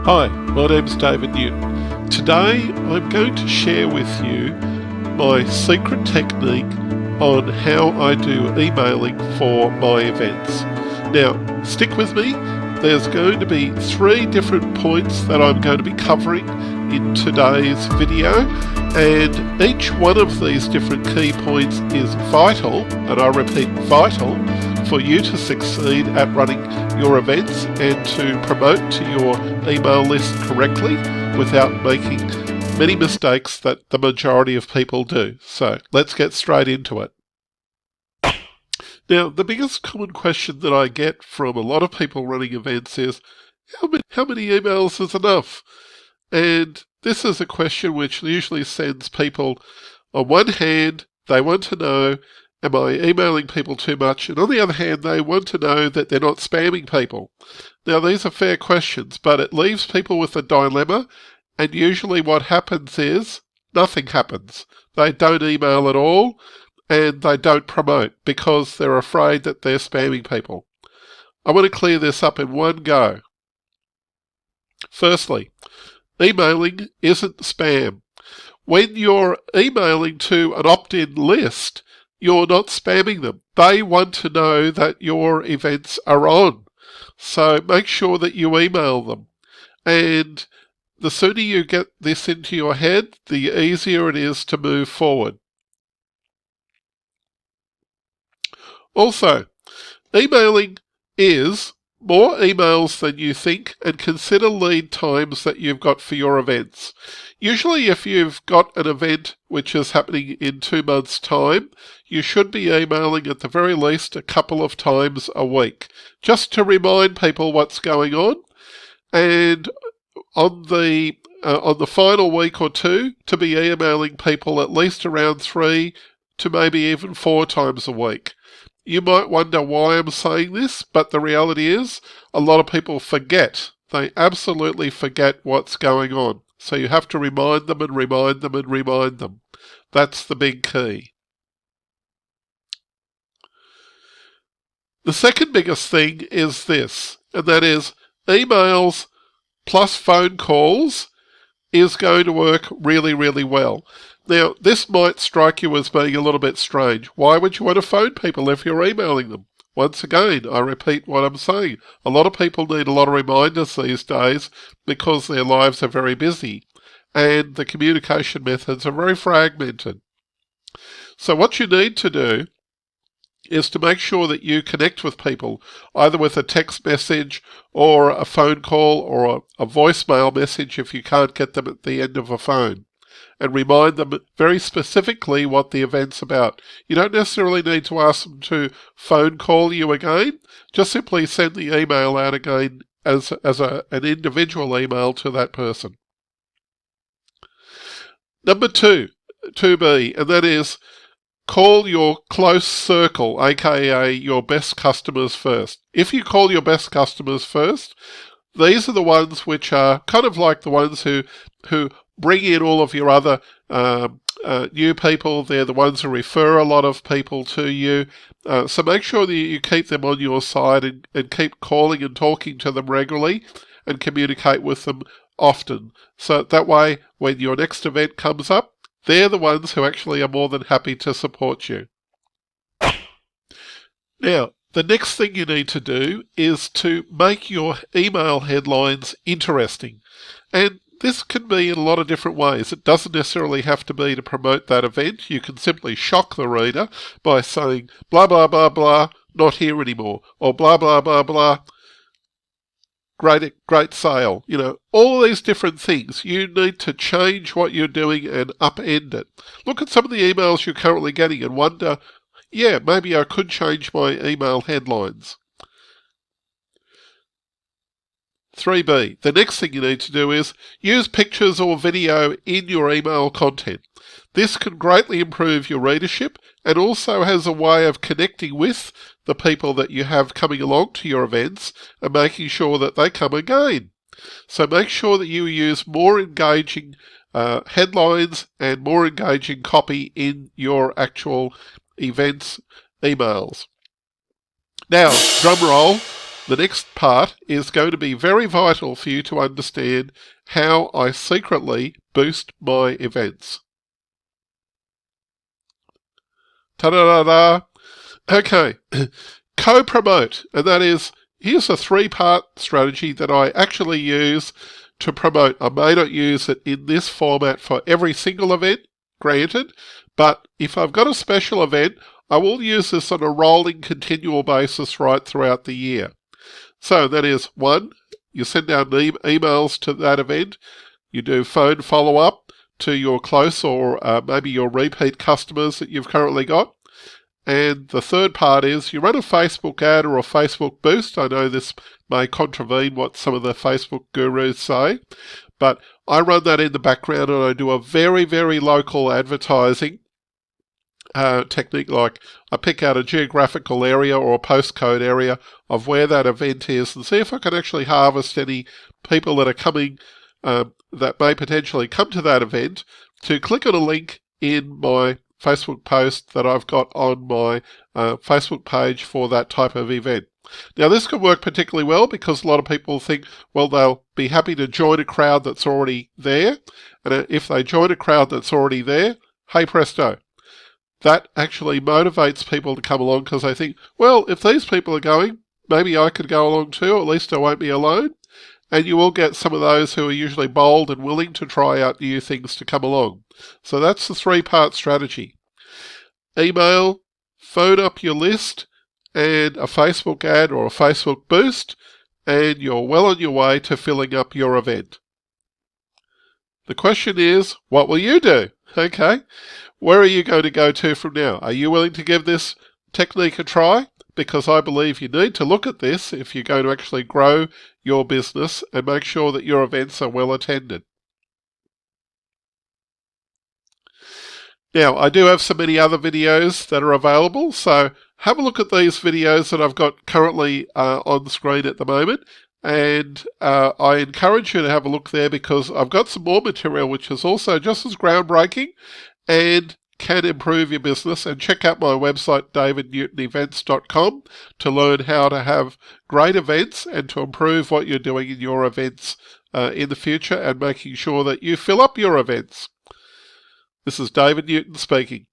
Hi, my name's David Newton. Today I'm going to share with you my secret technique on how I do emailing for my events. Now, stick with me. There's going to be 3 different points that I'm going to be covering in today's video, and each one of these different key points is vital, and I repeat vital, for you to succeed at running your events and to promote to your email list correctly without making many mistakes that the majority of people do. So let's get straight into it. Now, the biggest common question that I get from a lot of people running events is, how many emails is enough? And this is a question which usually sends people, on one hand, they want to know, am I emailing people too much? And on the other hand, they want to know that they're not spamming people. Now, these are fair questions, but it leaves people with a dilemma, and usually what happens is nothing happens. They don't email at all, and they don't promote because they're afraid that they're spamming people. I want to clear this up in one go. Firstly, emailing isn't spam. When you're emailing to an opt-in list, you're not spamming them. They want to know that your events are on. So make sure that you email them. And the sooner you get this into your head, the easier it is to move forward. Also, emailing is more emails than you think, and consider lead times that you've got for your events. Usually if you've got an event which is happening in 2 months' time, you should be emailing at the very least a couple of times a week, just to remind people what's going on, and on the final week or 2, to be emailing people at least around 3 to maybe even 4 times a week. You might wonder why I'm saying this, but the reality is a lot of people forget. They absolutely forget what's going on. So you have to remind them and remind them and remind them. That's the big key. The second biggest thing is this, and that is emails plus phone calls is going to work really, really well. Now, this might strike you as being a little bit strange. Why would you want to phone people if you're emailing them? Once again, I repeat what I'm saying. A lot of people need a lot of reminders these days because their lives are very busy and the communication methods are very fragmented. So what you need to do is to make sure that you connect with people, either with a text message or a phone call or a voicemail message if you can't get them at the end of a phone, and remind them very specifically what the event's about. You don't necessarily need to ask them to phone call you again. Just simply send the email out again as an individual email to that person. Number 2B, and that is call your close circle, aka your best customers first. If you call your best customers first, these are the ones which are kind of like the ones who bring in all of your other new people. They're the ones who refer a lot of people to you. So make sure that you keep them on your side and keep calling and talking to them regularly and communicate with them often. So that way, when your next event comes up, they're the ones who actually are more than happy to support you. Now, the next thing you need to do is to make your email headlines interesting. And this can be in a lot of different ways. It doesn't necessarily have to be to promote that event. You can simply shock the reader by saying, blah, blah, blah, blah, not here anymore, or blah, blah, blah, blah, great sale. You know, all these different things. You need to change what you're doing and upend it. Look at some of the emails you're currently getting and wonder, yeah, maybe I could change my email headlines. 3B, the next thing you need to do is use pictures or video in your email content. This can greatly improve your readership and also has a way of connecting with the people that you have coming along to your events and making sure that they come again. So make sure that you use more engaging headlines and more engaging copy in your actual events emails. Now, drum roll, the next part is going to be very vital for you to understand how I secretly boost my events. Ta-da-da-da! Okay, co-promote, and that is, here's a three-part strategy that I actually use to promote. I may not use it in this format for every single event, granted, but if I've got a special event, I will use this on a rolling, continual basis right throughout the year. So that is, 1, you send out emails to that event, you do phone follow-up to your close or maybe your repeat customers that you've currently got. And the third part is you run a Facebook ad or a Facebook boost. I know this may contravene what some of the Facebook gurus say, but I run that in the background and I do a very, very local advertising technique, like I pick out a geographical area or a postcode area of where that event is and see if I can actually harvest any people that are coming that may potentially come to that event to click on a link in my Facebook post that I've got on my Facebook page for that type of event. Now this can work particularly well because a lot of people think, well, they'll be happy to join a crowd that's already there, and if they join a crowd that's already there, hey presto, that actually motivates people to come along because they think, well, if these people are going, maybe I could go along too, at least I won't be alone. And you will get some of those who are usually bold and willing to try out new things to come along. So that's the three-part strategy. Email, phone up your list, and a Facebook ad or a Facebook boost, and you're well on your way to filling up your event. The question is, what will you do? Okay, where are you going to go to from now? Are you willing to give this technique a try? Because I believe you need to look at this if you're going to actually grow your business and make sure that your events are well attended. Now, I do have so many other videos that are available, so have a look at these videos that I've got currently on the screen at the moment, and I encourage you to have a look there because I've got some more material which is also just as groundbreaking and can improve your business. And check out my website, davidnewtonevents.com, to learn how to have great events and to improve what you're doing in your events in the future and making sure that you fill up your events. This is David Newton speaking.